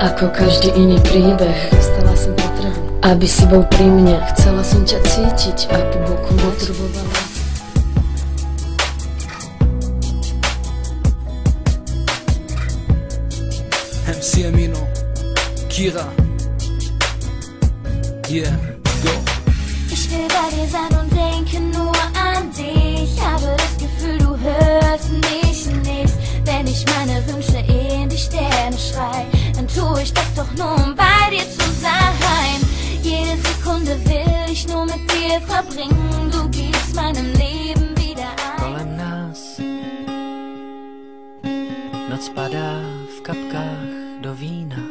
Ako každý iný príbeh, stala som potrebu, aby si bol pri mne. Chcela som ťa cítiť a po boku potrebovala. MC Emino, Kira, yeah, go. Ich will bei dir sein und denke nur an dich. Habe das Gefühl, du hörst mich nicht. Wenn ich meine Wünsche in die Sterne schrei, dann tue ich das doch nur, um bei dir zu sein. Jede Sekunde will ich nur mit dir verbringen. Du gibst meinem Leben wieder ein. Kolem nás noc padá v kapkách do vína.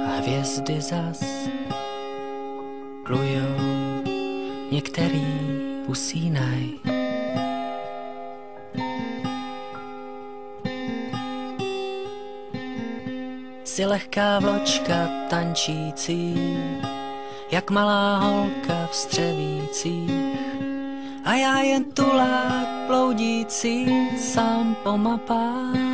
A hvězdy zas plujou, některý usínaj. Jsi lehká vločka tančící, jak malá holka v střevících. A já jen tulák bloudící sám po mapách.